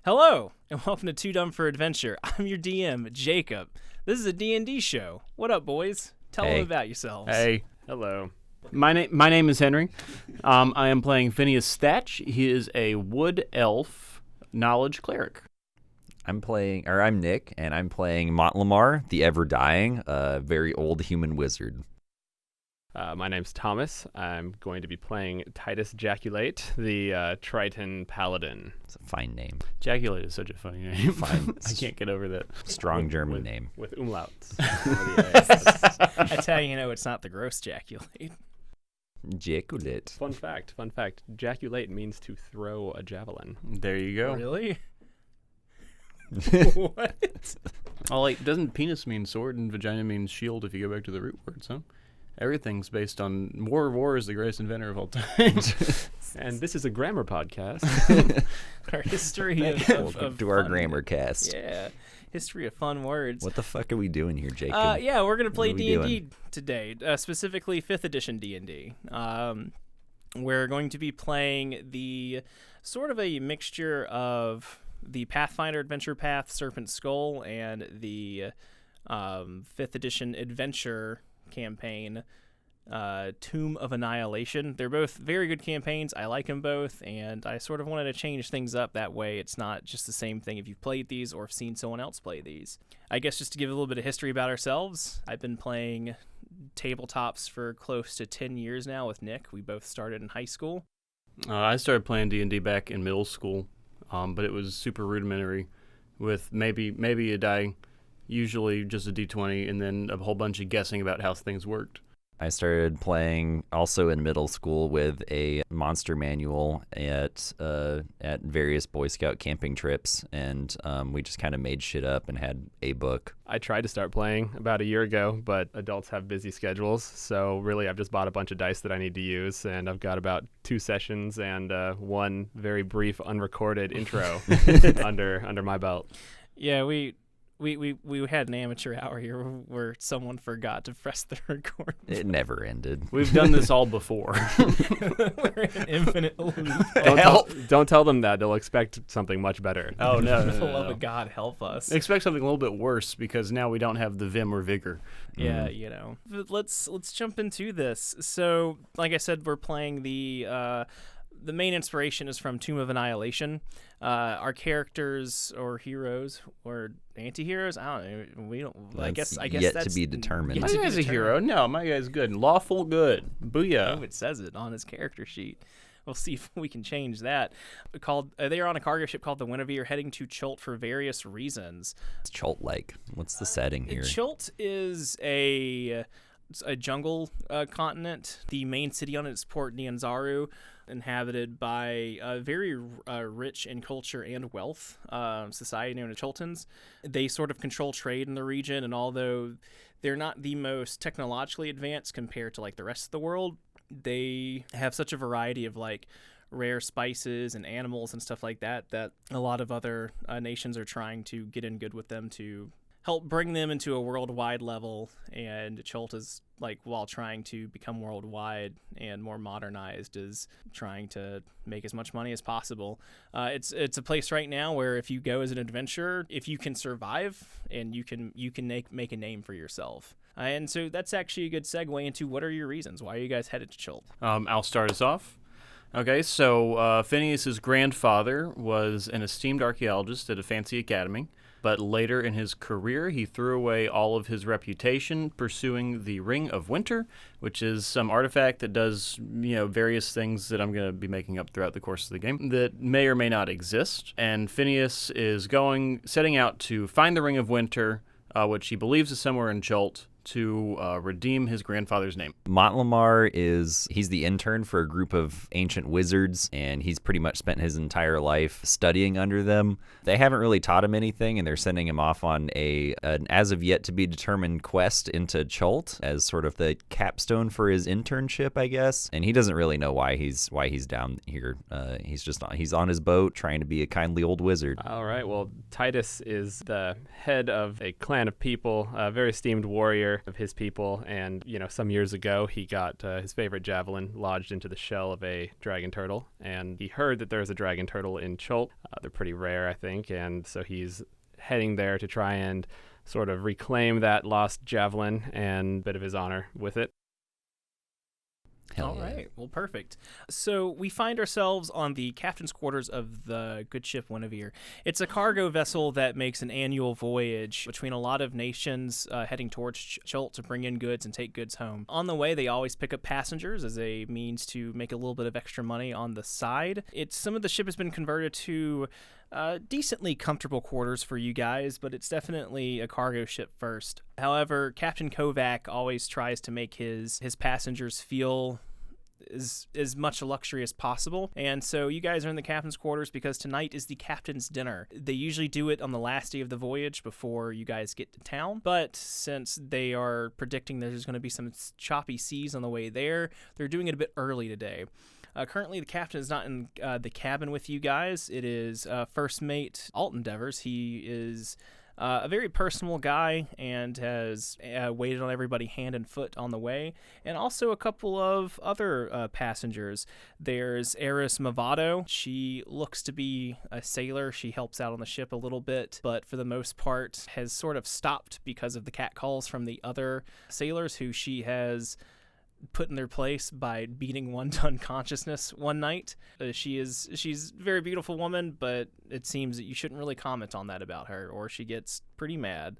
Hello, and welcome to Too Dumb for Adventure. I'm your DM, Jacob. This is a D&D show. What up, boys? Tell them about yourselves. Hey. Hello. My name is Henry. I am playing Finneas Thatch. He is a wood elf knowledge cleric. I'm Nick, and I'm playing Montelimar The Ever Dying, a very old human wizard. My name's Thomas. I'm going to be playing Titus Jaculate, the Triton Paladin. It's a fine name. Jaculate is such a funny name. Fine. I can't get over that. Strong German name. With umlauts. That's how you know it's not the gross Jaculate. Jaculate. Fun fact. Jaculate means to throw a javelin. There you go. Really? What? Oh, like, doesn't penis mean sword and vagina means shield if you go back to the root words, huh? Everything's based on war is the greatest inventor of all time. And this is a grammar podcast. Our history Welcome to our fun, grammar cast. Yeah, history of fun words. What the fuck are we doing here, Jacob? Yeah, we're going to play What are we D&D today, specifically 5th edition D&D. We're going to be playing the sort of a mixture of the Pathfinder Adventure Path Serpent Skull and the 5th edition adventure campaign Tomb of Annihilation. They're both very good campaigns. I like them both, and I sort of wanted to change things up that way it's not just the same thing if you've played these or have seen someone else play these. I guess just to give a little bit of history about ourselves, I've been playing tabletops for close to 10 years now with Nick. We both started in high school. I started playing D&D back in middle school, but it was super rudimentary with maybe a die, usually just a D20, and then a whole bunch of guessing about how things worked. I started playing also in middle school with a monster manual at various Boy Scout camping trips, and we just kind of made shit up and had a book. I tried to start playing about a year ago, but adults have busy schedules, so really I've just bought a bunch of dice that I need to use, and I've got about 2 sessions and one very brief unrecorded intro under my belt. Yeah, we had an amateur hour here where someone forgot to press the record. It never ended. We've done this all before. We're in an infinite loop. Don't tell them that. They'll expect something much better. Oh, no. For the love of God, help us. Expect something a little bit worse because now we don't have the vim or vigor. Yeah, But let's jump into this. So, like I said, we're playing the main inspiration is from Tomb of Annihilation. Our characters or heroes or anti-heroes, I don't know. We don't. I guess yet that's to be determined. My guy's a hero. No, my guy's good. Lawful good. Booyah. Oh, it says it on his character sheet. We'll see if we can change that. They are on a cargo ship called the Winneveer, heading to Chult for various reasons. It's Chult-like. What's the setting here? Chult is a jungle continent. The main city on it is Port Nyanzaru, inhabited by a very rich in culture and wealth society known as Chultans. They sort of control trade in the region, and although they're not the most technologically advanced compared to like the rest of the world, they have such a variety of like rare spices and animals and stuff like that a lot of other nations are trying to get in good with them to help bring them into a worldwide level. And Chult is, like, while trying to become worldwide and more modernized, is trying to make as much money as possible. It's a place right now where if you go as an adventurer, if you can survive, and you can make a name for yourself. And so that's actually a good segue into what are your reasons? Why are you guys headed to Chult? I'll start us off. Okay, so Phineas's grandfather was an esteemed archaeologist at a fancy academy, but later in his career he threw away all of his reputation pursuing the Ring of Winter, which is some artifact that does, various things that I'm going to be making up throughout the course of the game that may or may not exist. And Phineas is setting out to find the Ring of Winter, which he believes is somewhere in Chult, to redeem his grandfather's name. Montelimar he's the intern for a group of ancient wizards, and he's pretty much spent his entire life studying under them. They haven't really taught him anything, and they're sending him off on an as of yet to be determined quest into Chult as sort of the capstone for his internship, I guess. And he doesn't really know why he's down here. He's on his boat trying to be a kindly old wizard. All right. Well, Titus is the head of a clan of people, a very esteemed warrior. leader of his people. And, some years ago, he got his favorite javelin lodged into the shell of a dragon turtle. And he heard that there's a dragon turtle in Chult. They're pretty rare, I think. And so he's heading there to try and sort of reclaim that lost javelin and a bit of his honor with it. Hell All yeah. right. Well, perfect. So we find ourselves on the captain's quarters of the good ship Guinevere. It's a cargo vessel that makes an annual voyage between a lot of nations heading towards Chult to bring in goods and take goods home. On the way, they always pick up passengers as a means to make a little bit of extra money on the side. Some of the ship has been converted to decently comfortable quarters for you guys, but it's definitely a cargo ship first. However, Captain Kovac always tries to make his passengers feel as much luxury as possible, and so you guys are in the captain's quarters because tonight is the captain's dinner. They usually do it on the last day of the voyage before you guys get to town, but since they are predicting there's going to be some choppy seas on the way there, they're doing it a bit early today. Currently, the captain is not in the cabin with you guys. It is first mate Alton Devers. He is a very personal guy and has waited on everybody hand and foot on the way, and also a couple of other passengers. There's Eris Movado. She looks to be a sailor. She helps out on the ship a little bit, but for the most part has sort of stopped because of the catcalls from the other sailors who she has put in their place by beating one to unconsciousness one night. She's a very beautiful woman, but it seems that you shouldn't really comment on that about her, or she gets pretty mad.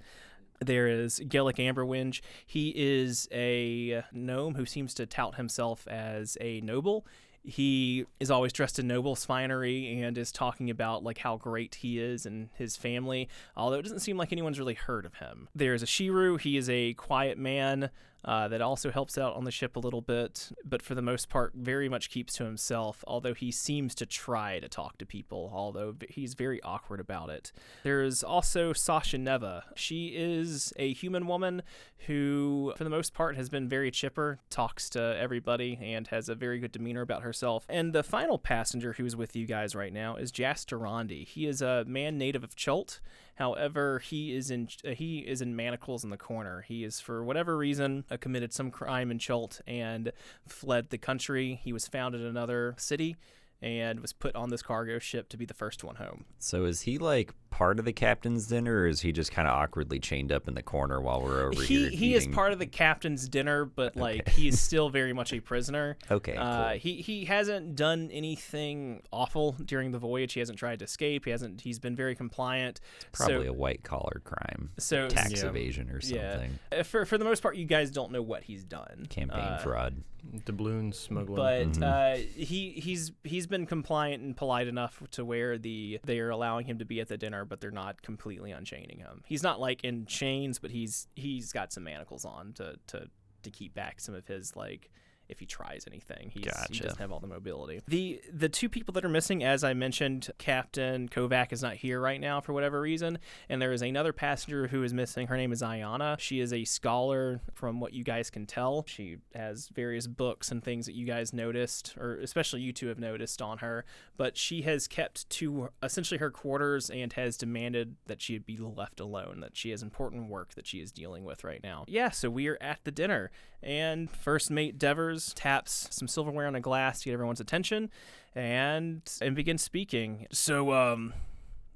There is Gillick Amberwinge. He is a gnome who seems to tout himself as a noble. He is always dressed in noble's finery and is talking about like how great he is and his family, although it doesn't seem like anyone's really heard of him. There's a Shiru. He is a quiet man that also helps out on the ship a little bit, but for the most part very much keeps to himself, although he seems to try to talk to people, although he's very awkward about it. There's also Sasha Neva. She is a human woman who, for the most part, has been very chipper, talks to everybody, and has a very good demeanor about herself. And the final passenger who's with you guys right now is Jas Durandi. He is a man native of Chult. However, he is in manacles in the corner. He is, for whatever reason, committed some crime in Chult and fled the country. He was found in another city and was put on this cargo ship to be the first one home. So is he like part of the captain's dinner, or is he just kind of awkwardly chained up in the corner while we're over here He is eating? part of the captain's dinner, but like he is still very much a prisoner. Okay, cool. He hasn't done anything awful during the voyage. He hasn't tried to escape. He's been very compliant. Probably a white collar crime, So tax evasion or something. Yeah. For the most part, you guys don't know what he's done. Campaign fraud. Doubloon smuggling. But he's been compliant and polite enough to where they are allowing him to be at the dinner, but they're not completely unchaining him. He's not like in chains, but he's got some manacles on to keep back some of his, like, if he tries anything. He doesn't have all the mobility. The two people that are missing, as I mentioned, Captain Kovac is not here right now for whatever reason, and there is another passenger who is missing. Her name is Ayana. She is a scholar, from what you guys can tell. She has various books and things that you guys noticed, or especially you two have noticed on her, but she has kept to essentially her quarters and has demanded that she be left alone, that she has important work that she is dealing with right now. Yeah, so we are at the dinner, and first mate Devers taps some silverware on a glass to get everyone's attention and begins speaking. So,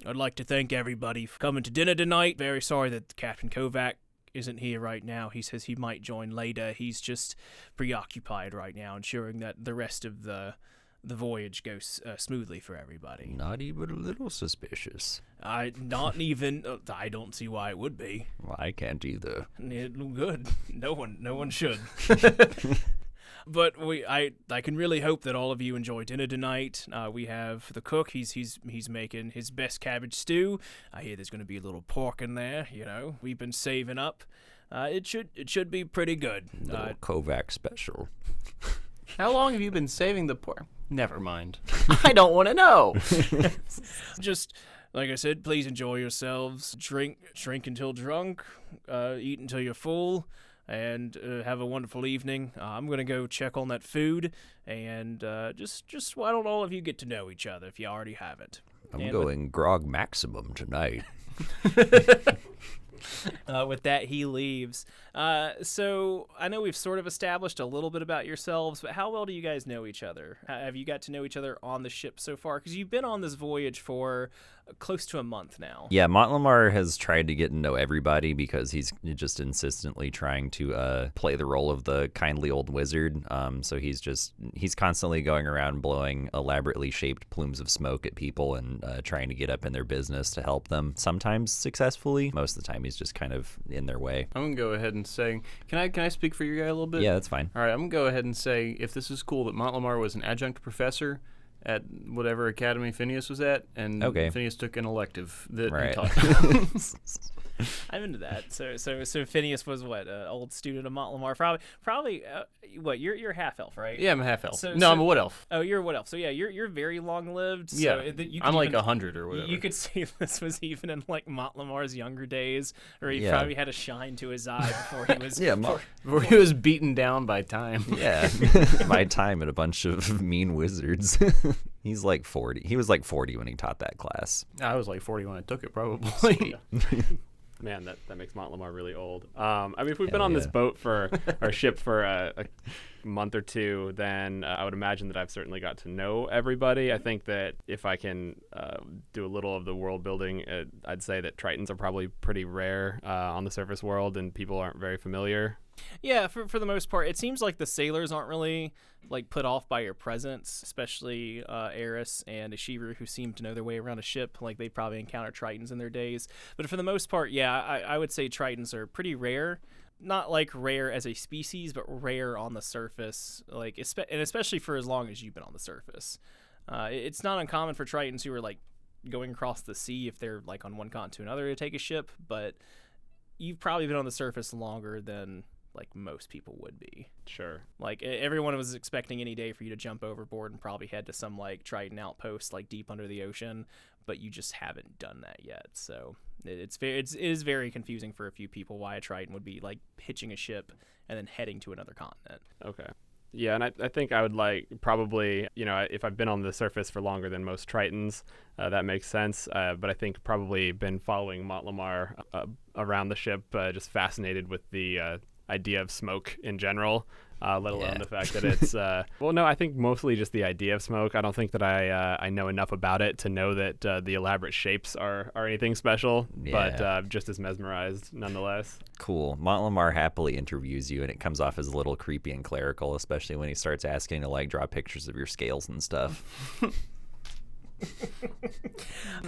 I'd like to thank everybody for coming to dinner tonight. Very sorry that Captain Kovac isn't here right now. He says he might join later. He's just preoccupied right now, ensuring that the rest of the voyage goes smoothly for everybody. Not even a little suspicious. I don't see why it would be. Well, I can't either. Good. No one should. But I can really hope that all of you enjoy dinner tonight. We have the cook. He's making his best cabbage stew. I hear there's going to be a little pork in there. You know, we've been saving up. It should be pretty good. Little Kovac special. How long have you been saving the pork? Never mind. I don't want to know. Just like I said, please enjoy yourselves. Drink until drunk. Eat until you're full. And have a wonderful evening. I'm going to go check on that food, and just why don't all of you get to know each other if you already haven't? I'm going grog maximum tonight. With that, he leaves. So I know we've sort of established a little bit about yourselves, but how well do you guys know each other? Have you got to know each other on the ship so far? Because you've been on this voyage for close to a month now. Yeah, Montelimar has tried to get to know everybody because he's just insistently trying to play the role of the kindly old wizard. So he's constantly going around blowing elaborately shaped plumes of smoke at people and trying to get up in their business to help them. Sometimes successfully. Most of the time, he's just kind of in their way. I'm gonna go ahead and say, can I speak for your guy a little bit? Yeah, that's fine. All right, I'm gonna go ahead and say, if this is cool, that Montelimar was an adjunct professor at whatever academy Finneas was at, and Finneas took an elective that he taught. I'm into that. So Finneas was what, old student of Montelimar? Probably. What? You're half elf, right? Yeah, I'm a half elf. I'm a wood elf. Oh, you're a wood elf. So yeah, you're very long lived. So yeah, I'm like 100 or whatever. You could say this was even in like Montelimar's younger days, or he probably had a shine to his eye before he was before he was beaten down by time. Yeah, by time and a bunch of mean wizards. He's like 40. He was like 40 when he taught that class. I was like 40 when I took it, probably. Man, that makes Montelimar really old. I mean, if we've been on this boat our ship for a month or two, then I would imagine that I've certainly got to know everybody. I think that if I can do a little of the world building, I'd say that Tritons are probably pretty rare on the surface world, and people aren't very familiar. Yeah, for the most part, it seems like the sailors aren't really like put off by your presence, especially Eris and Ishiru, who seem to know their way around a ship. Like they probably encounter Tritons in their days, but for the most part, yeah, I would say Tritons are pretty rare. Not like rare as a species, but rare on the surface. Like and especially for as long as you've been on the surface, it's not uncommon for Tritons who are like going across the sea if they're like on one continent to another to take a ship. But you've probably been on the surface longer than like most people would be. Sure. Like everyone was expecting any day for you to jump overboard and probably head to some like Triton outpost like deep under the ocean, but you just haven't done that yet. So it is very confusing for a few people why a Triton would be like pitching a ship and then heading to another continent. Okay. Yeah, and I think I would like probably, if I've been on the surface for longer than most Tritons, that makes sense. But I think probably been following Montelimar around the ship, just fascinated with the idea of smoke in general, let alone the fact that it's I think mostly just the idea of smoke. I don't think that I know enough about it to know that the elaborate shapes are anything special, but just as mesmerized nonetheless. Cool. Montelimar happily interviews you, and it comes off as a little creepy and clerical, especially when he starts asking to like draw pictures of your scales and stuff.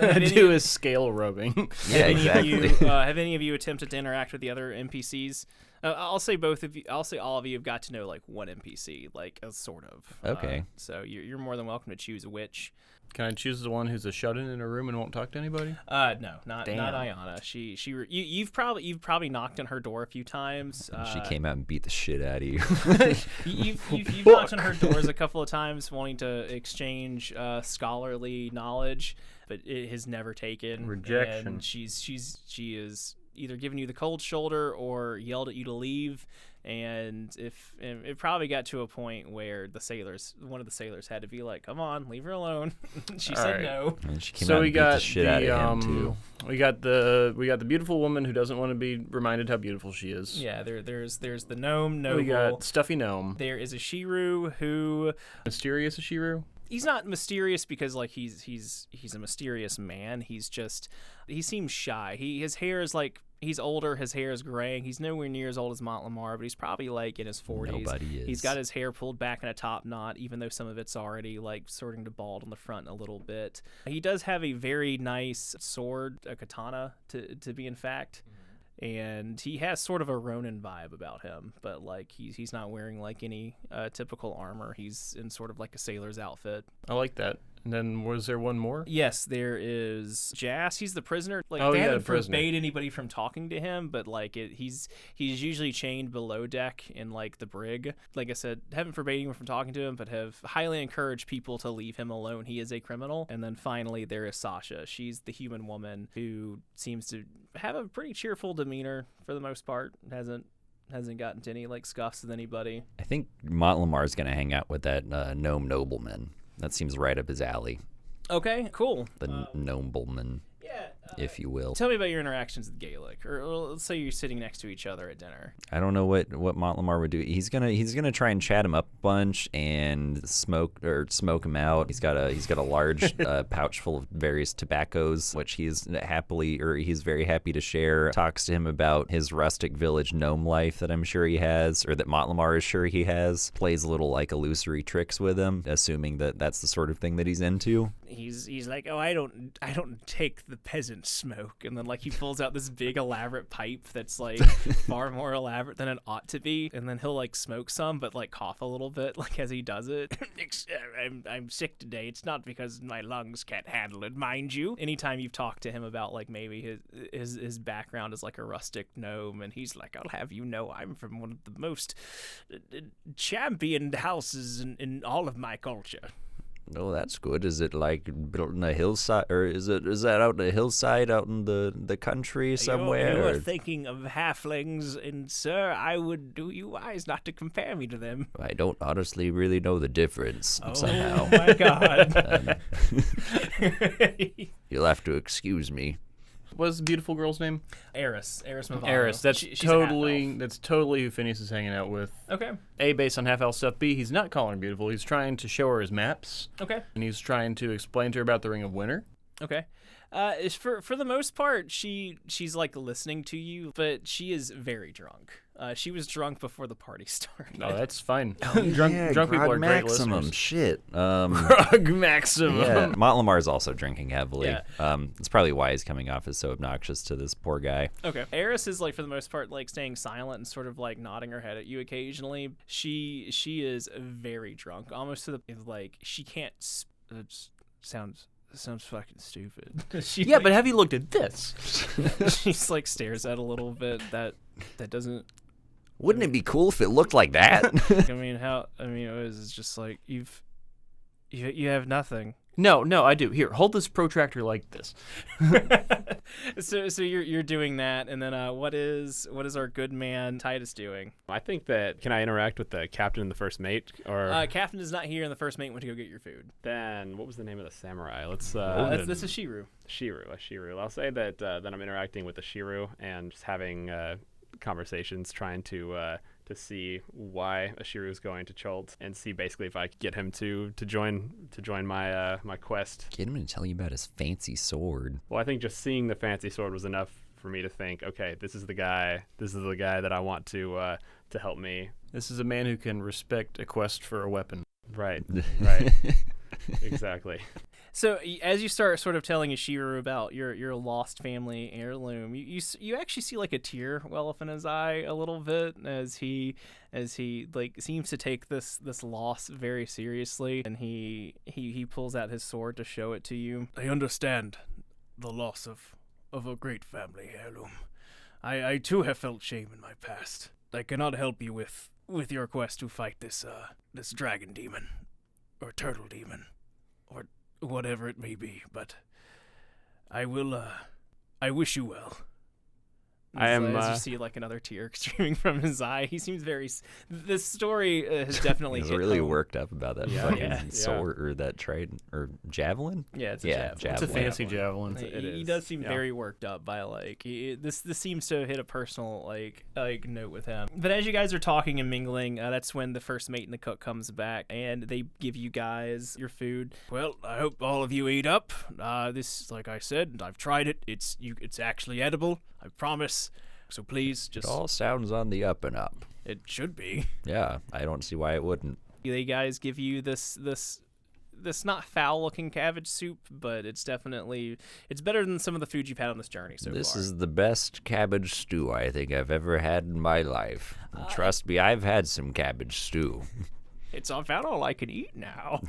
Do his scale rubbing. Yeah, exactly. Have any of you attempted to interact with the other NPCs? I'll say both of you. I'll say all of you have got to know like one NPC, like a sort of. Okay. So you're more than welcome to choose which. Can I choose the one who's a shut-in in a room and won't talk to anybody? No, not Ayana. You've probably knocked on her door a few times. She came out and beat the shit out of you. You've knocked on her doors a couple of times, wanting to exchange scholarly knowledge, but it has never taken. Rejection. And she is either given you the cold shoulder or yelled at you to leave. And it probably got to a point where one of the sailors had to be like, "Come on, leave her alone." She said no. And she came out and beat the shit out of him too. We got the beautiful woman who doesn't want to be reminded how beautiful she is. Yeah, there's the gnome noble. We got stuffy gnome. There is a Shiru who mysterious Shiru. He's not mysterious because like he's a mysterious man. He seems shy. His hair is like, he's older, his hair is graying. He's nowhere near as old as Montelimar, but he's probably like in his 40s. Nobody is. He's got his hair pulled back in a top knot, even though some of it's already like starting to bald on the front a little bit. He does have a very nice sword, a katana to be in fact. And he has sort of a Ronin vibe about him, but like he's not wearing like any typical armor. He's in sort of like a sailor's outfit. I like that. And then was there one more? Yes, there is Jas. He's the prisoner. Like they haven't forbade anybody from talking to him, but like he's usually chained below deck in like the brig. Like I said, haven't forbade anyone from talking to him, but have highly encouraged people to leave him alone. He is a criminal. And then finally there is Sasha. She's the human woman who seems to have a pretty cheerful demeanor for the most part. Hasn't gotten to any like scuffs with anybody. I think Montelimar is going to hang out with that gnome nobleman. That seems right up his alley. Okay, cool. The nobleman. Yeah. if you will. Tell me about your interactions with Gaelic, or let's say you're sitting next to each other at dinner. I don't know what Montelimar would do. He's gonna try and chat him up a bunch and smoke him out. He's got a large pouch full of various tobaccos, which he's very happy to share. Talks to him about his rustic village gnome life that I'm sure he has, or that Montelimar is sure he has. Plays a little like illusory tricks with him, assuming that that's the sort of thing that he's into. He's like, oh, I don't take the peasant smoke, and then like he pulls out this big elaborate pipe that's like far more elaborate than it ought to be, and then he'll like smoke some, but like cough a little bit like as he does it. I'm sick today. It's not because my lungs can't handle it, mind you. Anytime you've talked to him about like maybe his background as like a rustic gnome, and he's like, I'll have you know, I'm from one of the most championed houses in all of my culture. Oh, that's good. Is it like built in a hillside, or is that out in a hillside out in the country somewhere? You're thinking of halflings, and sir, I would do you wise not to compare me to them. I don't honestly really know the difference somehow. Oh my God. You'll have to excuse me. What's the beautiful girl's name? Eris Mavano. Eris. That's She's totally who Finneas is hanging out with. Okay. A, based on half-elf stuff. B, he's not calling her beautiful. He's trying to show her his maps. Okay. And he's trying to explain to her about the Ring of Winter. Okay. For the most part, she's like listening to you, but she is very drunk. She was drunk before the party started. No, that's fine. Drunk people are great maximum listeners. Shit. Grog maximum. Yeah, Montlimar is also drinking heavily. Yeah. It's probably why he's coming off as so obnoxious to this poor guy. Okay. Eris is like for the most part like staying silent and sort of like nodding her head at you occasionally. She is very drunk, almost to the like she can't. It sounds fucking stupid. Yeah, but have you looked at this? She's like stares at a little bit. That doesn't. Wouldn't it be cool if it looked like that? It was just like you have nothing. No, I do. Here, hold this protractor like this. So you're doing that, and then what is our good man Titus doing? I think that, can I interact with the captain and the first mate? Or captain is not here, and the first mate went to go get your food. then what was the name of the samurai? Let's This is Shiru. Shiru. I'll say that I'm interacting with the Shiru and just having conversations, trying to see why Ashiru is going to Chult, and see basically if I could get him to join my my quest. Get him to tell you about his fancy sword. Well, I think just seeing the fancy sword was enough for me to think, okay, this is the guy that I want to help me. This is a man who can respect a quest for a weapon. Right. Exactly. So as you start sort of telling Ashiru about your lost family heirloom, you actually see like a tear well up in his eye a little bit as he like seems to take this loss very seriously, and he pulls out his sword to show it to you. I understand the loss of a great family heirloom. I too have felt shame in my past. I cannot help you with your quest to fight this dragon demon or turtle demon or whatever it may be, but I will I wish you well. As you see like another tear streaming from his eye. He seems very this story has definitely He's hit really home. worked up about that fucking sword or that trident or javelin. Yeah, it's a javelin. javelin. It's a fancy javelin. He does seem very worked up by like this seems to hit a personal like note with him. But as you guys are talking and mingling, that's when the first mate and the cook comes back, and they give you guys your food. Well, I hope all of you eat up. This, like I said, I've tried it. It's actually edible. I promise. So please, just... It all sounds on the up and up. It should be. Yeah, I don't see why it wouldn't. They guys give you this not foul-looking cabbage soup, but it's better than some of the food you've had on this journey so far. This is the best cabbage stew I think I've ever had in my life. Trust me, I've had some cabbage stew. It's about all I can eat now.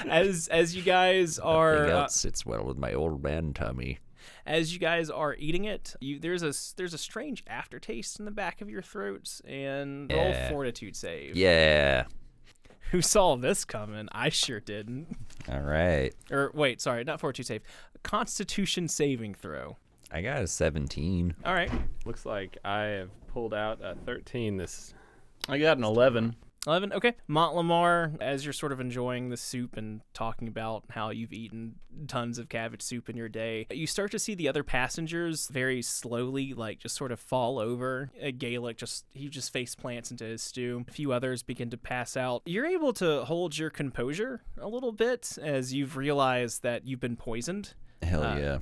as you guys are... Nothing else sits well with my old man tummy. As you guys are eating it, there's a strange aftertaste in the back of your throats, and roll fortitude save. Yeah. Who saw this coming? I sure didn't. All right. Or wait, sorry, not fortitude save. Constitution saving throw. I got a 17. All right. Looks like I have pulled out a 13 this. I got an 11. 11. Okay. Montelimar, as you're sort of enjoying the soup and talking about how you've eaten tons of cabbage soup in your day, you start to see the other passengers very slowly, like, just sort of fall over. Gaelic, he just face plants into his stew. A few others begin to pass out. You're able to hold your composure a little bit as you've realized that you've been poisoned. Hell yeah.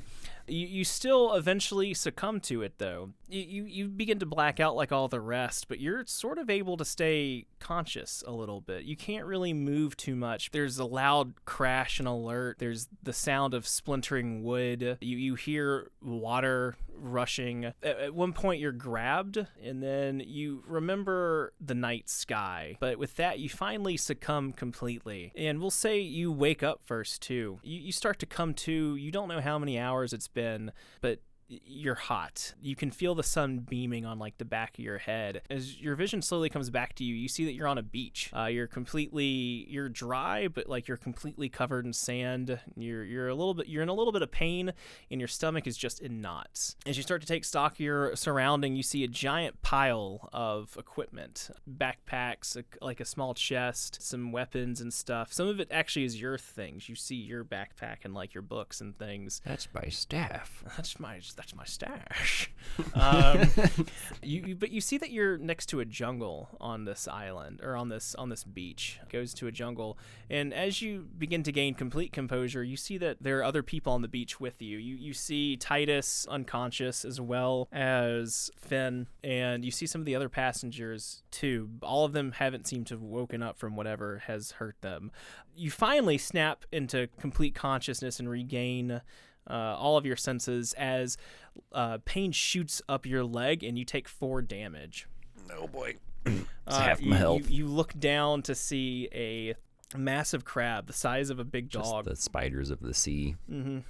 You still eventually succumb to it, though. You begin to black out like all the rest, but you're sort of able to stay conscious a little bit. You can't really move too much. There's a loud crash and alert. There's the sound of splintering wood. You hear water rushing. At one point, you're grabbed, and then you remember the night sky. But with that, you finally succumb completely. And we'll say you wake up first, too. You start to come to. You don't know how many hours it's been, but you're hot. You can feel the sun beaming on like the back of your head. As your vision slowly comes back to you, you see that you're on a beach. You're dry, but like you're completely covered in sand. You're in a little bit of pain, and your stomach is just in knots. As you start to take stock of your surrounding, you see a giant pile of equipment, backpacks, like a small chest, some weapons and stuff. Some of it actually is your things. You see your backpack and like your books and things. That's my staff. That's my stash. But you see that you're next to a jungle on this island, or on this beach. It goes to a jungle, and as you begin to gain complete composure, you see that there are other people on the beach with you. You see Titus unconscious, as well as Finn, and you see some of the other passengers too. All of them haven't seemed to have woken up from whatever has hurt them. You finally snap into complete consciousness and regain all of your senses as pain shoots up your leg and you take 4 damage. Oh boy. It's half my health. You look down to see a massive crab the size of a big dog. Just the spiders of the sea. Mm-hmm.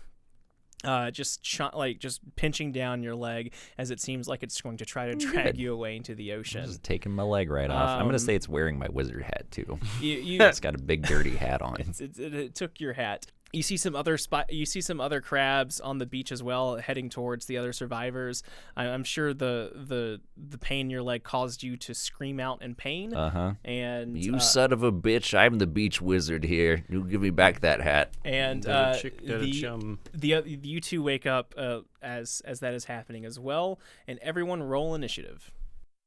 Just pinching down your leg as it seems like it's going to try to drag you away into the ocean. Just taking my leg right off. I'm gonna say it's wearing my wizard hat too. It's got a big dirty hat on. It took your hat. You see some other crabs on the beach as well, heading towards the other survivors. I'm sure the pain in your leg caused you to scream out in pain. And you son of a bitch! I'm the beach wizard here. You give me back that hat. And you two wake up as that is happening as well, and everyone roll initiative.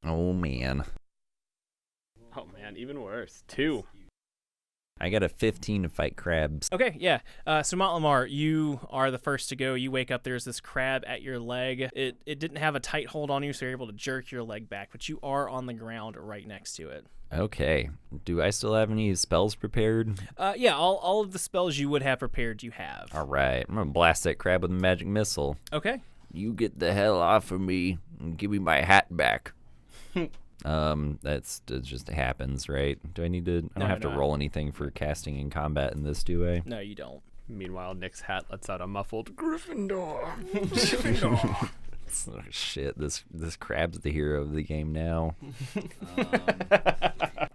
Oh man, even worse. 2. I got a 15 to fight crabs. Okay, yeah. So Montelimar, you are the first to go. You wake up, there's this crab at your leg. It didn't have a tight hold on you, so you're able to jerk your leg back, but you are on the ground right next to it. Okay. Do I still have any spells prepared? Yeah, all of the spells you would have prepared, you have. All right. I'm going to blast that crab with a magic missile. Okay. You get the hell off of me and give me my hat back. That just happens, right? Do I need to? I don't have to roll anything for casting in combat in this, do I? No, you don't. Meanwhile, Nick's hat lets out a muffled Gryffindor. Oh, shit, this crab's the hero of the game now.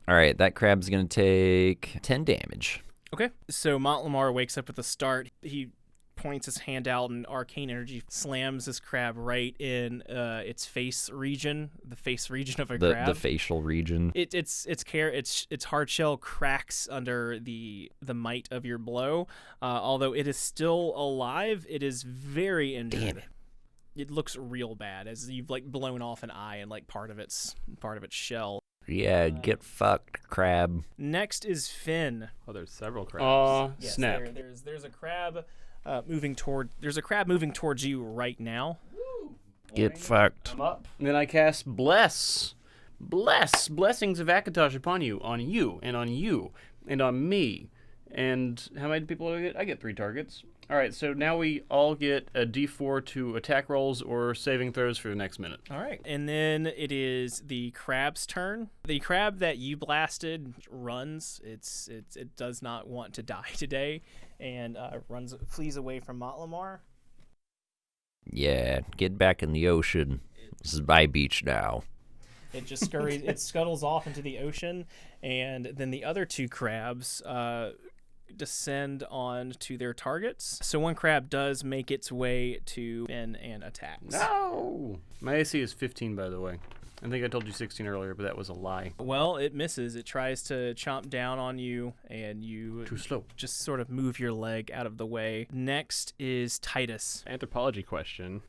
All right, that crab's gonna take 10 damage. Okay, so Montelimar wakes up at the start. He points his hand out, and arcane energy slams this crab right in its face region, the face region of a crab. The facial region. Its hard shell cracks under the might of your blow. Although it is still alive, it is very injured. Damn it. It looks real bad as you've like blown off an eye and like part of its shell. Yeah, get fucked, crab. Next is Finn. Oh, there's several crabs. Yes, snap. There's a crab. There's a crab moving towards you right now. Get fucked. I'm up. And then I cast Bless. Blessings of Akatosh upon you, and on you, and on me. And how many people do I get? I get 3 targets. All right, so now we all get a D4 to attack rolls or saving throws for the next minute. All right, and then it is the crab's turn. The crab that you blasted runs. It does not want to die today, and flees away from Montelimar. Yeah, get back in the ocean. This is my beach now. It just scurries. It scuttles off into the ocean, and then the other 2 crabs descend on to their targets. So one crab does make its way to Finn and attacks. No! My AC is 15, by the way. I think I told you 16 earlier, but that was a lie. Well, it misses. It tries to chomp down on you, and you Too slow. just sort of move your leg out of the way. Next is Titus. Anthropology question.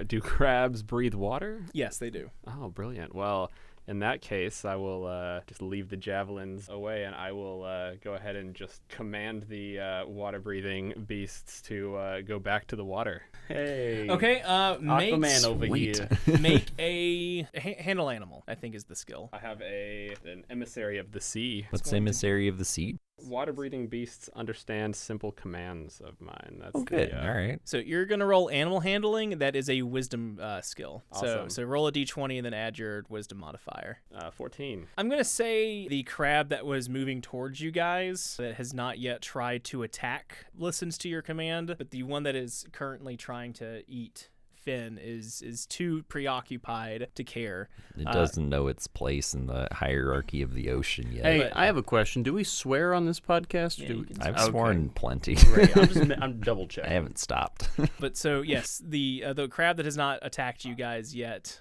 Do crabs breathe water? Yes, they do. Oh, brilliant. Well, in that case, I will just leave the javelins away, and I will go ahead and just command the water-breathing beasts to go back to the water. Hey. Okay, Aquaman over Sweet. here. make a handle animal, I think is the skill. I have an emissary of the sea. What's emissary of the sea? Water-breathing beasts understand simple commands of mine. That's Oh, good. The, All right. So you're going to roll animal handling. That is a wisdom skill. Awesome. So roll a d20 and then add your wisdom modifier. 14. I'm going to say the crab that was moving towards you guys that has not yet tried to attack listens to your command, but the one that is currently trying to eat Finn is too preoccupied to care. It doesn't know its place in the hierarchy of the ocean yet. Hey, But- I have a question. Do we swear on this podcast? Yeah, Do you we- can I've Okay. sworn plenty. Great. I'm double I checking. haven't stopped. But so yes, the crab that has not attacked you guys yet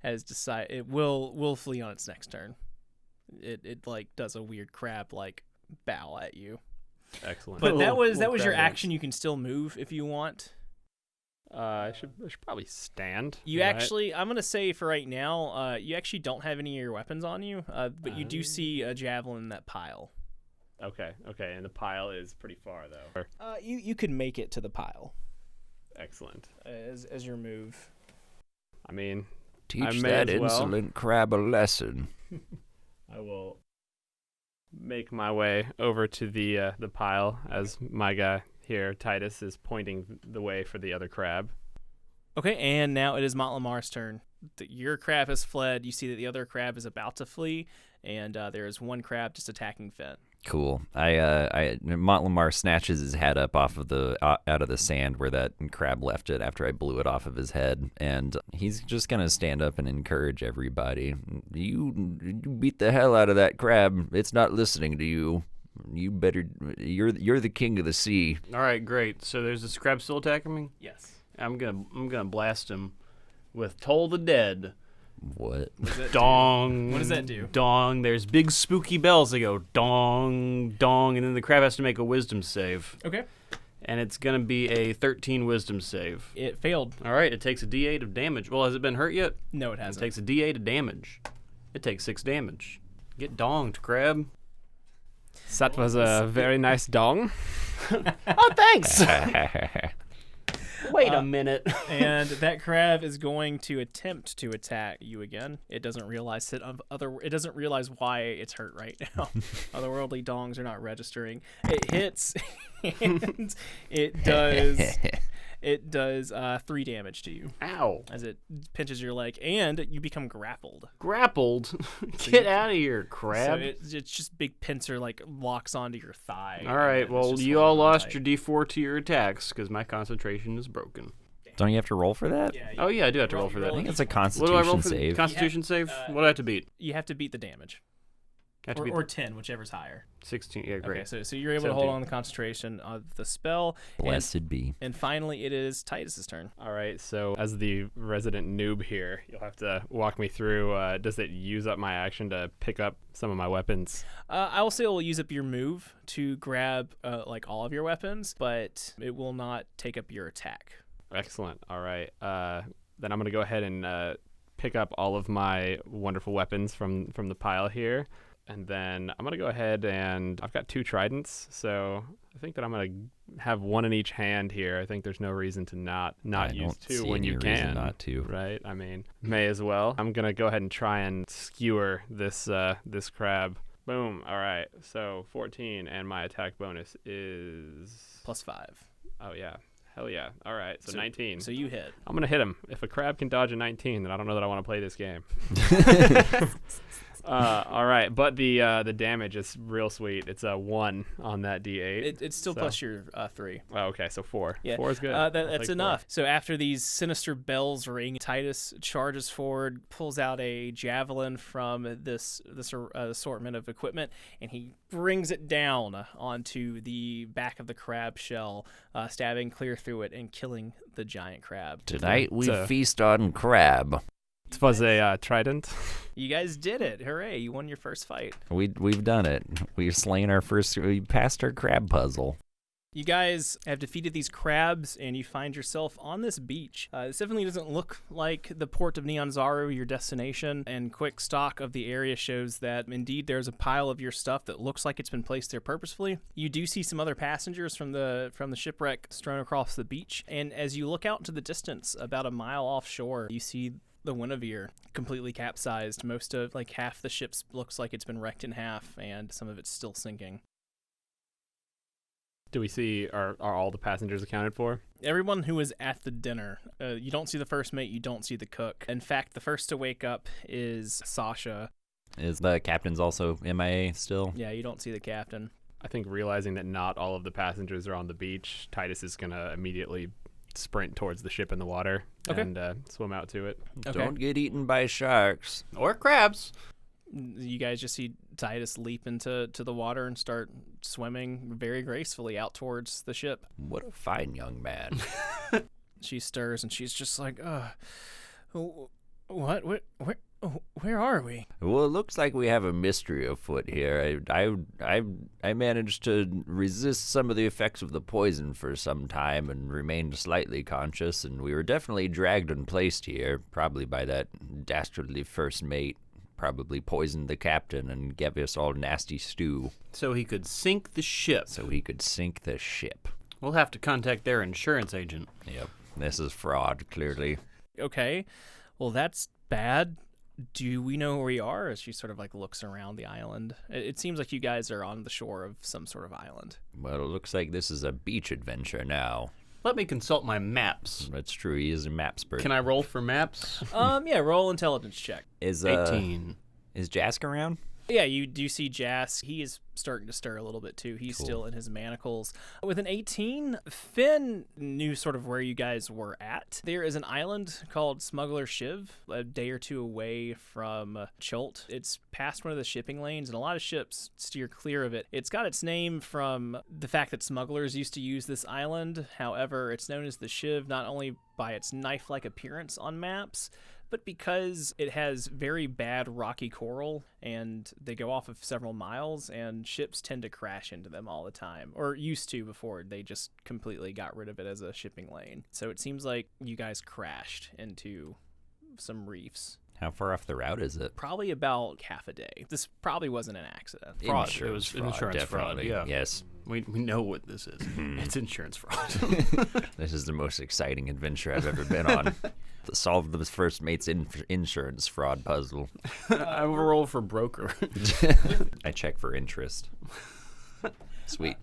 has decided it will flee on its next turn. It like does a weird crab like bow at you. Excellent. But that was little your crab action. You can still move if you want. I should probably stand. You right? actually, I'm gonna say for right now, you actually don't have any of your weapons on you, but you do see a javelin in that pile. Okay, and the pile is pretty far though. You could make it to the pile Excellent. as your move. I mean, Teach I may that as well. insolent crab a lesson. I will make my way over to the pile as my guy here, Titus, is pointing the way for the other crab. Okay, and now it is Montelimar's turn. Your crab has fled. You see that the other crab is about to flee, and there is one crab just attacking Finn. Cool. Montelimar snatches his head up off of the out of the sand where that crab left it after I blew it off of his head, and he's just gonna stand up and encourage everybody. You beat the hell out of that crab. It's not listening to you. You better. You're the king of the sea. All right, great. So there's this crab still attacking me. Yes. I'm gonna blast him with Toll the Dead. What? Dong. What does that do? Dong. There's big spooky bells that go dong, dong, and then the crab has to make a wisdom save. Okay. And it's going to be a 13 wisdom save. It failed. All right, it takes a d8 of damage. Well, has it been hurt yet? No, it It hasn't. takes a d8 of damage. It takes 6 damage. Get donged, crab. That was a very nice dong. Oh, thanks. Wait a minute. And that crab is going to attempt to attack you again. It doesn't realize it doesn't realize why it's hurt right now. Otherworldly dongs are not registering. It hits, and it does 3 damage to you Ow. as it pinches your leg, and you become grappled. Grappled. Get out of here, crab. So it's just big pincer like locks onto your thigh. All right, and it's well, just you all holding on lost tight. your d4 to your attacks because my concentration is broken. Don't you have to roll for that? Yeah, Oh, yeah, I do have to roll for I that. think it's a What do I roll Constitution for the save. Constitution save? What do I have to beat? you have to beat the damage, I have to beat or 10, whichever's higher. 16. Yeah, great. Okay, so you're able to hold 17. on the concentration of the spell. Blessed be. And finally, it is Titus's turn. All right, so as the resident noob here, you'll have to walk me through. Does it use up my action to pick up some of my weapons? I will say it will use up your move to grab like all of your weapons, but it will not take up your attack. Excellent. All right. Then I'm going to go ahead and pick up all of my wonderful weapons from the pile here. And then I'm going to go ahead and I've got 2 tridents. So I think that I'm going to have one in each hand here. I think there's no reason to not I use don't 2 see when any you reason can. not to. Right? I mean, may as well. I'm going to go ahead and try and skewer this crab. Boom. All right. So 14 and my attack bonus is +5. Oh yeah. Hell yeah. All right. So 19. So you hit. I'm going to hit him. If a crab can dodge a 19, then I don't know that I want to play this game. All right. But the damage is real sweet. It's a 1 on that D8. It's still So- plus your 3. Oh, okay. So 4. Yeah. 4 is good. That's I'll take enough. So after these sinister bells ring, Titus charges forward, pulls out a javelin from this assortment of equipment, and he brings it down onto the back of the crab shell, stabbing clear through it and killing the giant crab. Tonight we It's a- feast on crab. It was a trident. You guys did it. Hooray. You won your first fight. We've done it. We passed our crab puzzle. You guys have defeated these crabs, and you find yourself on this beach. This definitely doesn't look like the port of Nyanzaru, your destination, and quick stock of the area shows that indeed there's a pile of your stuff that looks like it's been placed there purposefully. You do see some other passengers from the shipwreck strewn across the beach, and as you look out into the distance, about a mile offshore, you see the Guinevere completely capsized. Most of, like, half the ship looks like it's been wrecked in half, and some of it's still sinking. Do we see, are all the passengers accounted for? Everyone who was at the dinner. You don't see the first mate, you don't see the cook. In fact, the first to wake up is Sasha. Is the captain's also MIA still? Yeah, you don't see the captain. I think realizing that not all of the passengers are on the beach, Titus is going to immediately sprint towards the ship in the water and swim out to it. Okay. Don't get eaten by sharks. Or crabs. You guys just see Titus leap into the water and start swimming very gracefully out towards the ship. What a fine young man. She stirs and she's just like, what? Where are we? Well, it looks like we have a mystery afoot here. I managed to resist some of the effects of the poison for some time and remained slightly conscious, and we were definitely dragged and placed here, probably by that dastardly first mate. Probably poisoned the captain and gave us all nasty stew. So he could sink the ship. We'll have to contact their insurance agent. Yep. This is fraud, clearly. Okay. Well, that's bad. Do we know where we are? As she sort of like looks around the island. It seems like you guys are on the shore of some sort of island. Well, it looks like this is a beach adventure now. Let me consult my maps. That's true. He is a mapspert. Can I roll for maps? Yeah, roll intelligence check. Is 18. Is Jask around? Yeah, you do see Jask. He is starting to stir a little bit too. He's still in his manacles. With an 18, Finn knew sort of where you guys were at. There is an island called Smuggler Shiv, a day or two away from Chult. It's past one of the shipping lanes, and a lot of ships steer clear of it. It's got its name from the fact that smugglers used to use this island. However, it's known as the Shiv not only by its knife-like appearance on maps, but because it has very bad rocky coral and they go off of several miles and ships tend to crash into them all the time, or used to before they just completely got rid of it as a shipping lane. So it seems like you guys crashed into some reefs. How far off the route is it? Probably about half a day. This probably wasn't an accident. Fraud. It was insurance fraud. Definitely. Yeah. Yes. We know what this is. It's insurance fraud. This is the most exciting adventure I've ever been on. To solve the first mate's insurance fraud puzzle. I will roll for broker. I check for interest. Sweet.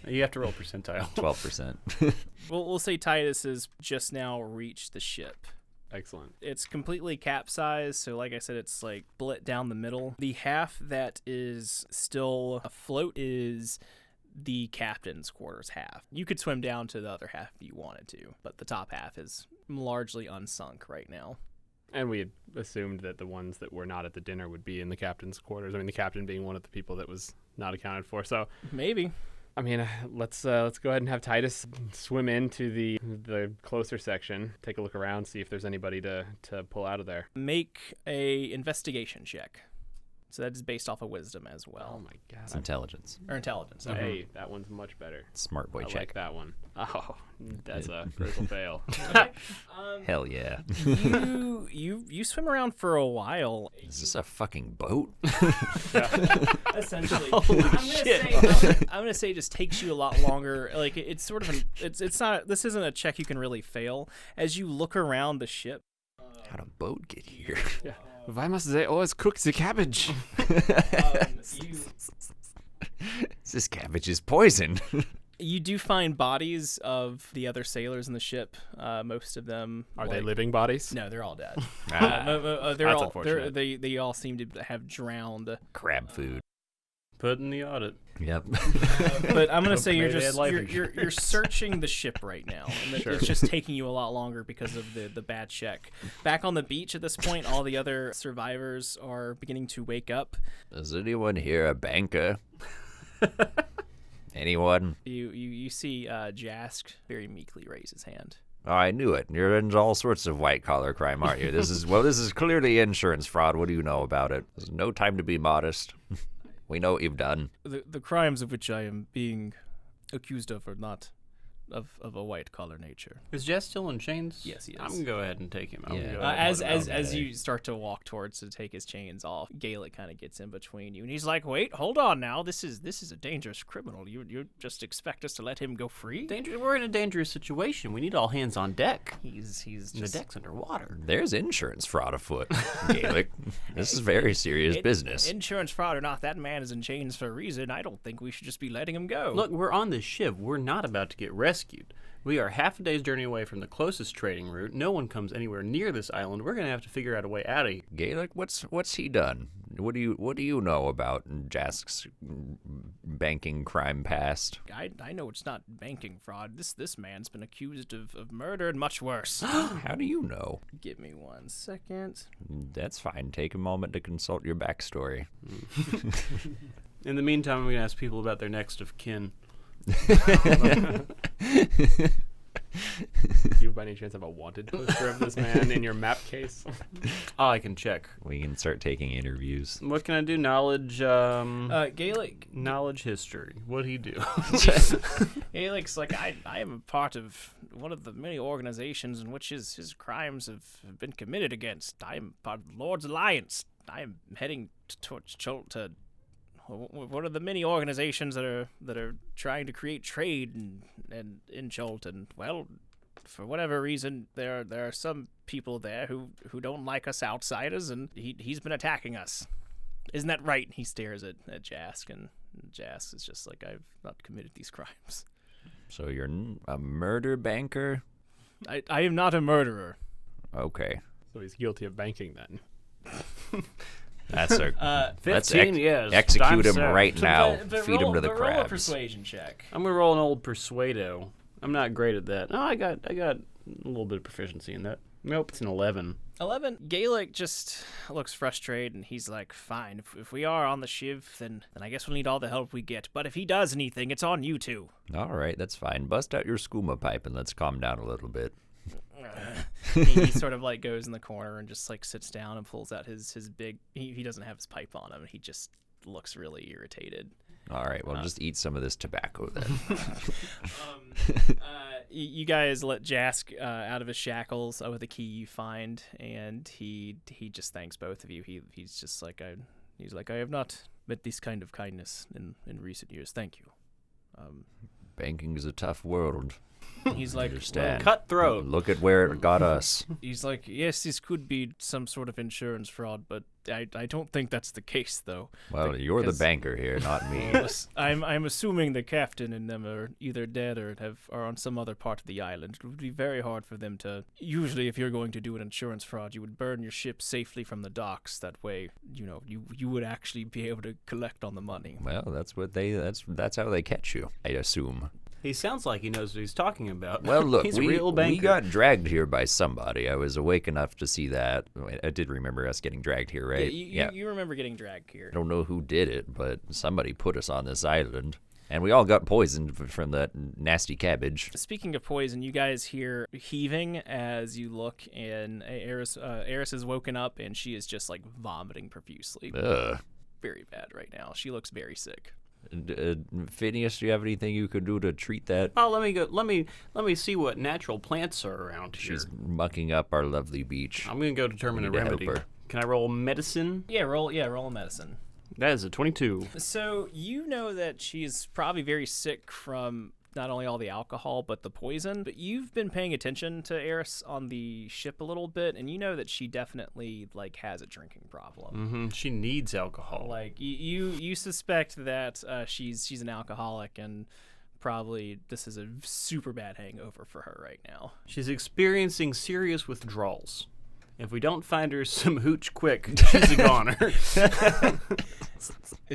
You have to roll percentile. 12%. We'll say Titus has just now reached the ship. Excellent. It's completely capsized, so like I said, it's like split down the middle. The half that is still afloat is the captain's quarters half. You could swim down to the other half if you wanted to, but the top half is largely unsunk right now. And we had assumed that the ones that were not at the dinner would be in the captain's quarters. I mean, the captain being one of the people that was not accounted for. So Maybe. I mean, let's go ahead and have Titus swim into the closer section, take a look around, see if there's anybody to pull out of there. Make a investigation check. So that is based off of wisdom as Oh well. my god. It's intelligence. Or intelligence. Hey, that one's much better. Smart boy I check. like that one. Oh, that's a critical fail. Hell yeah. You swim around for a while. Is this a fucking boat? Essentially. Holy I'm gonna say it just takes you a lot longer. Like it's sort of it's not. This isn't a check you can really fail. As you look around the ship. How'd a boat get here? Yeah. Why must they always cook the cabbage? This cabbage is poison. You do find bodies of the other sailors in the ship. Most of them Are they living bodies? No, they're all dead. Ah, They're all unfortunate. they all seem to have drowned. crab food. Put in the audit. Yep. But I'm gonna say Maybe they had life you're searching the ship right now, and Sure. it's just taking you a lot longer because of the bad check. Back on the beach at this point, all the other survivors are beginning to wake up. Is anyone here a banker? Anyone? You see Jask very meekly raise his hand. Oh, I knew it. You're into all sorts of white-collar crime, aren't you? This is clearly insurance fraud. What do you know about it? There's no time to be modest. We know what you've done. The crimes of which I am being accused of are not of a white-collar nature. Is Jess still in chains? Yes, he is. I'm going to go ahead and take him. I'm gonna Yeah. go ahead and put him out. As you start to walk towards to take his chains off, Gaelic kind of gets in between you, and he's like, "Wait, hold on now. This is a dangerous criminal. You just expect us to let him go free?" We're in a dangerous situation. We need all hands on deck. He's The just deck's underwater. There's insurance fraud afoot, Gaelic. This is very serious business. Insurance fraud or not, that man is in chains for a reason. I don't think we should just be letting him go. Look, we're on this ship. We're not about to get rescued. We are half a day's journey away from the closest trading route. No one comes anywhere near this island. We're going to have to figure out a way out of here. Gaelic, what's he done? What do you know about Jask's banking crime past? I know it's not banking fraud. This man's been accused of murder and much worse. How do you know? Give me 1 second. That's fine. Take a moment to consult your backstory. In the meantime, I'm going to ask people about their next of kin. Do you by any chance have a wanted poster of this man in your map case? Oh, I can check. We can start taking interviews. What can I do? Knowledge, Gaelic. knowledge history. What'd he do? Gaelic's like, I am a part of one of the many organizations in which his crimes have been committed against. I am part of the Lord's Alliance. I am heading towards to one of the many organizations that are trying to create trade and in Jolt, and well, for whatever reason, there are some people there who don't like us outsiders, and he's been attacking us. Isn't that right? He stares at Jask, and Jask is just like, I've not committed these crimes. So you're a murder banker? I am not a murderer. Okay. So he's guilty of banking then. Let's 15 years. execute Time him served. right now. But Feed him to the roll a crabs. persuasion check. I'm gonna roll an old persuado. I'm not great at that. No, I got a little bit of proficiency in that. Nope, it's an 11. 11. Gaelic just looks frustrated, and he's like, fine, if we are on the shiv, then I guess we'll need all the help we get. But if he does anything, it's on you two. All right, that's fine. Bust out your skooma pipe and let's calm down a little bit. He sort of like goes in the corner and just like sits down and pulls out his big, he doesn't have his pipe on him. He just looks really irritated. All right, well, just eat some of this tobacco then. You guys let Jask out of his shackles with a key you find, and he just thanks both of you. He's just like, I have not met this kind of kindness in recent years. Thank you. Banking is a tough world. He's like, Understand. Cutthroat. Look at where it got us. He's like, yes, this could be some sort of insurance fraud, but I don't think that's the case, though. Well, you're the Because- banker here, not me. I'm assuming the captain and them are either dead or are on some other part of the island. It would be very hard for them to. Usually, if you're going to do an insurance fraud, you would burn your ship safely from the docks. That way, you would actually be able to collect on the money. Well, that's how they catch you, I assume. He sounds like he knows what he's talking about. Well, look, he's a real banker. we got dragged here by somebody. I was awake enough to see that. I did remember us getting dragged here, right? Yeah, you remember getting dragged here. I don't know who did it, but somebody put us on this island. And we all got poisoned from that nasty cabbage. Speaking of poison, you guys hear heaving as you look, and Eris is woken up, and she is just like vomiting profusely. Ugh. Very bad right now. She looks very sick. Phineas, do you have anything you could do to treat that? Oh, let me go. Let me see what natural plants are around here. She's mucking up our lovely beach. I'm gonna go determine a We need to help remedy. her. Can I roll medicine? Yeah, roll a medicine. That is a 22. So you know that she's probably very sick from not only all the alcohol but the poison. But you've been paying attention to Eris on the ship a little bit, and you know that she definitely like has a drinking problem. Mm-hmm. She needs alcohol. Like you suspect that she's an alcoholic, and probably this is a super bad hangover for her right now. She's experiencing serious withdrawals. If we don't find her some hooch quick, she's a goner.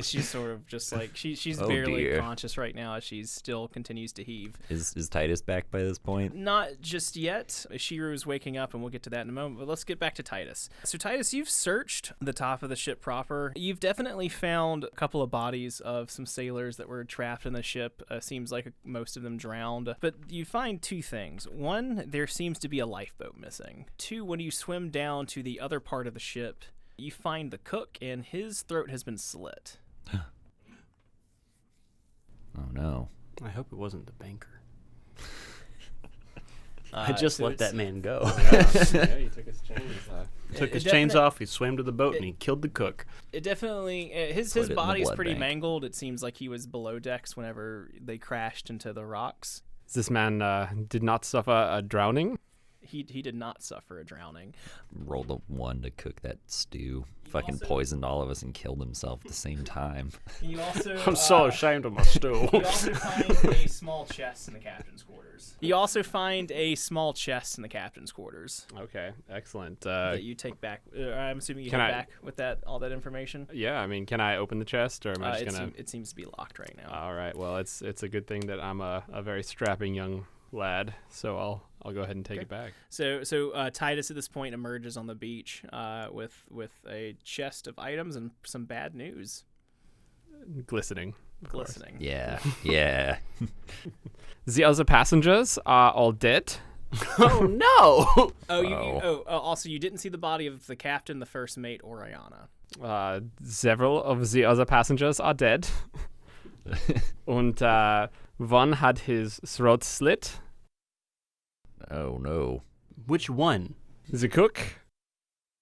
She's sort of just like she's Oh, barely dear. conscious right now as she still continues to heave. Is Titus back by this point? Not just yet. Shiru's waking up, and we'll get to that in a moment. But let's get back to Titus. So Titus, you've searched the top of the ship proper. You've definitely found a couple of bodies of some sailors that were trapped in the ship. Seems like most of them drowned. But you find two things. One, there seems to be a lifeboat missing. Two, when you swim down to the other part of the ship, you find the cook, and his throat has been slit. Oh no. I hope it wasn't the banker. I just let that man go. Yeah, he took his chains off. Took his chains off, he swam to the boat, and he killed the cook. It definitely his Put it in the body's blood pretty bank. mangled. It seems like he was below decks whenever they crashed into the rocks. This man did not suffer a drowning. He did not suffer a drowning. Rolled a 1 to cook that stew. Fucking also- poisoned all of us and killed himself at the same time. You also I'm so ashamed of my stew. You also find a small chest in the captain's quarters. Okay, excellent. That you take back. I'm assuming you Can head I- back with all that information. Yeah, I mean, can I open the chest, or am I just gonna? It seems to be locked right now. All right. Well, it's a good thing that I'm a very strapping young lad, so I'll go ahead and take it back. So Titus at this point emerges on the beach with a chest of items and some bad news. Glistening. Of course. Glistening. Yeah, yeah. The other passengers are all dead. Oh no! Also, you didn't see the body of the captain, the first mate, or Ayana. Several of the other passengers are dead. And one had his throat slit. Oh no. Which one? The cook.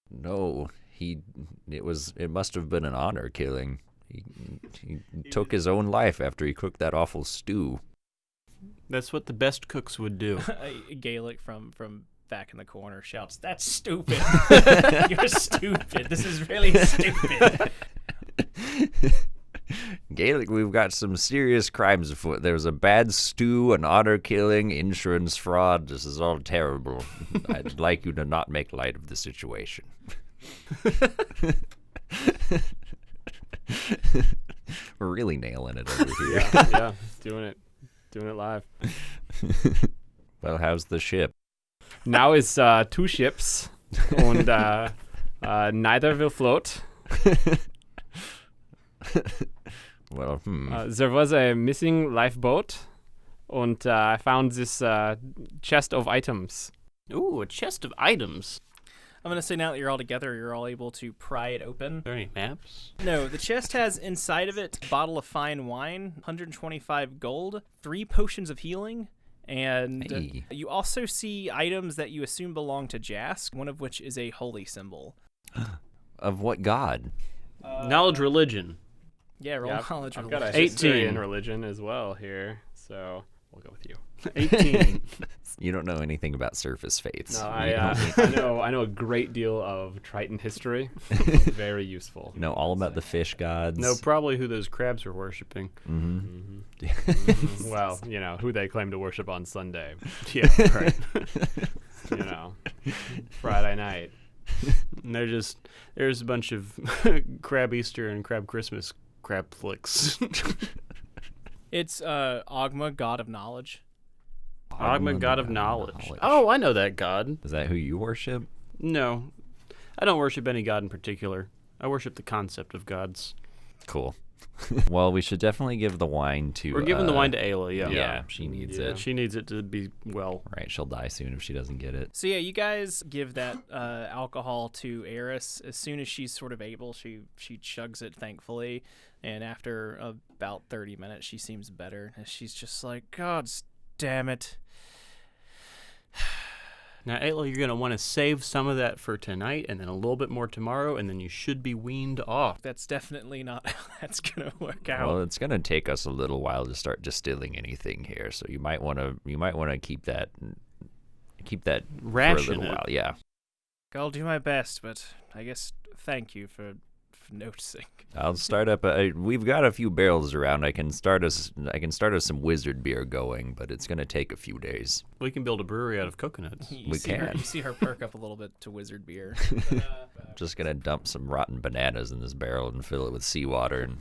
No. It must have been an honor killing. He took his own life after he cooked that awful stew. That's what the best cooks would do. Gaelic from back in the corner shouts, "That's stupid! You're stupid! This is really stupid!" Gaelic, we've got some serious crimes afoot. There was a bad stew, an honor killing, insurance fraud. This is all terrible. I'd like you to not make light of the situation. We're really nailing it over here. Yeah, doing it live. Well, how's the ship? Now it's 2 ships, and neither will float. Well, There was a missing lifeboat, and I found this chest of items. Ooh, a chest of items. I'm going to say now that you're all together, you're all able to pry it open. Are there any maps? No, the chest has inside of it a bottle of fine wine, 125 gold, 3 potions of healing, and Hey. you also see items that you assume belong to Jask, one of which is a holy symbol. of what god? Knowledge religion. Yeah, roll knowledge. I've or got a religion. history 18. in religion as well here, so we'll go with you. 18. You don't know anything about surface faiths. No, You I know a great deal of Triton history. Very useful. know all about the fish gods. No, probably who those crabs are worshiping. Mm-hmm. Well, who they claim to worship on Sunday. Yeah, right. Friday night. And there's a bunch of crab Easter and crab Christmas crab flicks. It's Ogma, god of knowledge. Ogma, god of knowledge. Oh, I know that god. Is that who you worship? No, I don't worship any god in particular. I worship the concept of gods. Cool. Well, we should definitely give the wine to... We're giving the wine to Ayla, yeah. Yeah, she needs it. She needs it to be well. Right, she'll die soon if she doesn't get it. So yeah, you guys give that alcohol to Eris. As soon as she's sort of able, she chugs it, thankfully. And after about 30 minutes, she seems better. And she's just like, God damn it. Now, Ayla, you're going to want to save some of that for tonight and then a little bit more tomorrow, and then you should be weaned off. That's definitely not how that's going to work out. Well, it's going to take us a little while to start distilling anything here, so you might want to keep that for a Ration little it. while. Yeah. I'll do my best, but I guess thank you for noticing. I'll start up. We've got a few barrels around. I can start us some wizard beer going, but it's going to take a few days. We can build a brewery out of coconuts. You We see her- can. you see her perk up a little bit to wizard beer. Just gonna dump some rotten bananas in this barrel and fill it with seawater and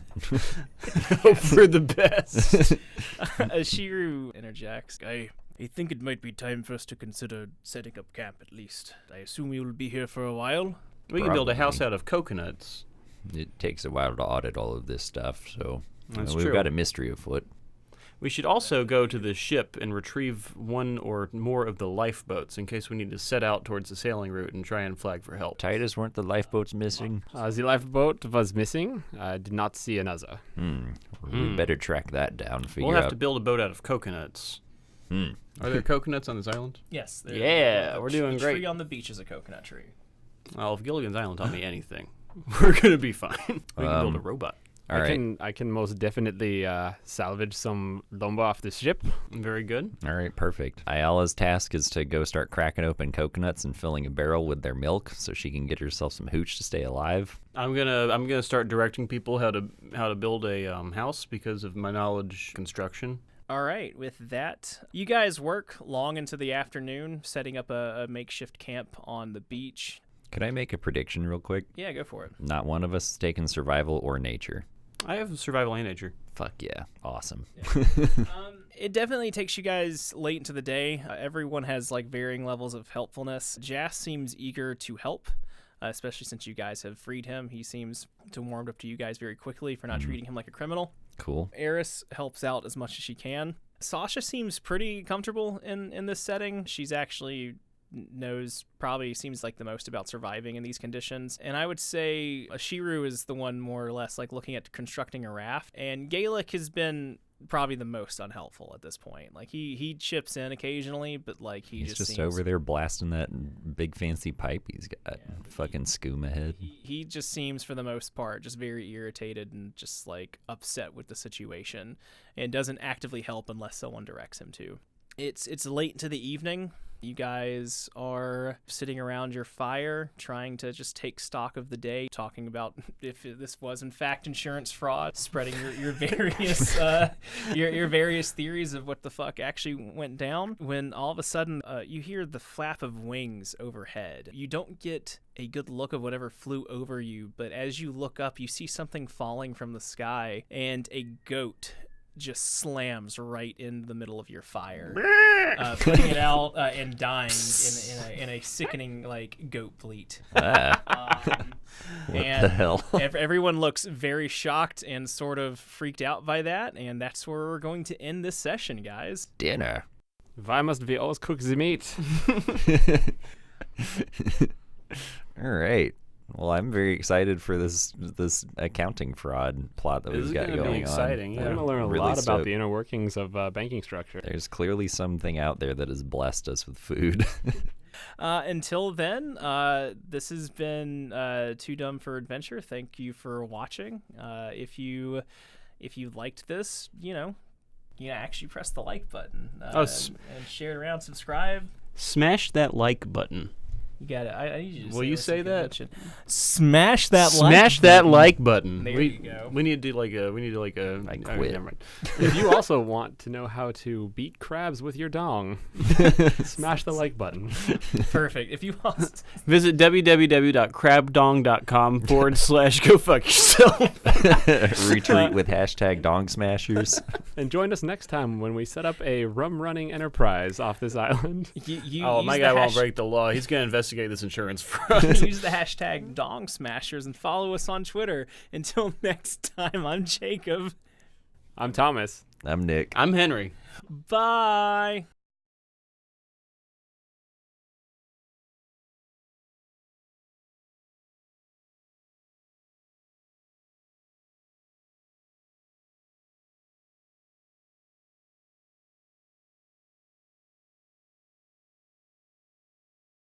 Hope for the best. Shiru interjects. I think it might be time for us to consider setting up camp at least. I assume you will be here for a while. We can build a house Probably. out of coconuts. it takes a while to audit all of this stuff, so That's we've true. got a mystery afoot. We should also go to the ship and retrieve one or more of the lifeboats in case we need to set out towards the sailing route and try and flag for help. Titus, weren't the lifeboats missing? The lifeboat was missing. I did not see another. We better track that down and figure We'll have out. to build a boat out of coconuts. Are there coconuts on this island? Yes. Yeah, we're doing the great. tree on the beach is a coconut tree. Well, if Gilligan's Island taught me anything, we're gonna be fine. We can build a robot. All right. I can most definitely salvage some lumber off the ship. Very good. All right, perfect. Ayala's task is to go start cracking open coconuts and filling a barrel with their milk so she can get herself some hooch to stay alive. I'm gonna start directing people how to build a house because of my knowledge construction. All right, with that, you guys work long into the afternoon, setting up a makeshift camp on the beach. Could I make a prediction real quick? Yeah, go for it. Not one of us is taking survival or nature. I have survival and nature. Fuck yeah. Awesome. It definitely takes you guys late into the day. Everyone has like varying levels of helpfulness. Jas seems eager to help, especially since you guys have freed him. He seems to warmed up to you guys very quickly for not treating him like a criminal. Cool. Eris helps out as much as she can. Sasha seems pretty comfortable in this setting. She's actually probably seems like the most about surviving in these conditions. And I would say Shiru is the one more or less like looking at constructing a raft. And Gaelic has been probably the most unhelpful at this point. Like he chips in occasionally, but like He's just seems, over there blasting that big fancy pipe he's got. Fucking skooma head. he just seems for the most part just very irritated and just like upset with the situation and doesn't actively help unless someone directs him to. It's late into the evening. You guys are sitting around your fire trying to just take stock of the day, talking about if this was in fact insurance fraud, spreading your various your various theories of what the fuck actually went down, when all of a sudden you hear the flap of wings overhead. You don't get a good look of whatever flew over you, but as you look up, you see something falling from the sky, and a goat just slams right in the middle of your fire, putting it out and dying in a sickening like goat bleat. What And the hell? everyone looks very shocked and sort of freaked out by that, and that's where we're going to end this session, guys. Dinner. Why must we always cook the meat? All right. Well, I'm very excited for this accounting fraud plot that This we've is got gonna be going exciting. on. I'm Yeah. gonna learn a Really lot about stoked. the inner workings of banking structure. There's clearly something out there that has blessed us with food. Until then, this has been Too Dumb for Adventure. Thank you for watching. If you liked this, actually press the like button and share it around. Subscribe. Smash that like button. You got it. I need you to Will you this say in that? convention. Smash that like Smash that button. like button. There you go. We need to do like a. I oh, quit. never mind. If you also want to know how to beat crabs with your dong, smash the like button. Perfect. If you want, Visit www.crabdong.com/go fuck yourself. Retweet with hashtag dong smashers. And join us next time when we set up a rum running enterprise off this island. you Oh, use my the guy won't break the law. He's gonna investigate this insurance fraud. use the hashtag Dong Smashers and follow us on Twitter. Until next time, I'm Jacob. I'm Thomas. I'm Nick. I'm Henry. Bye.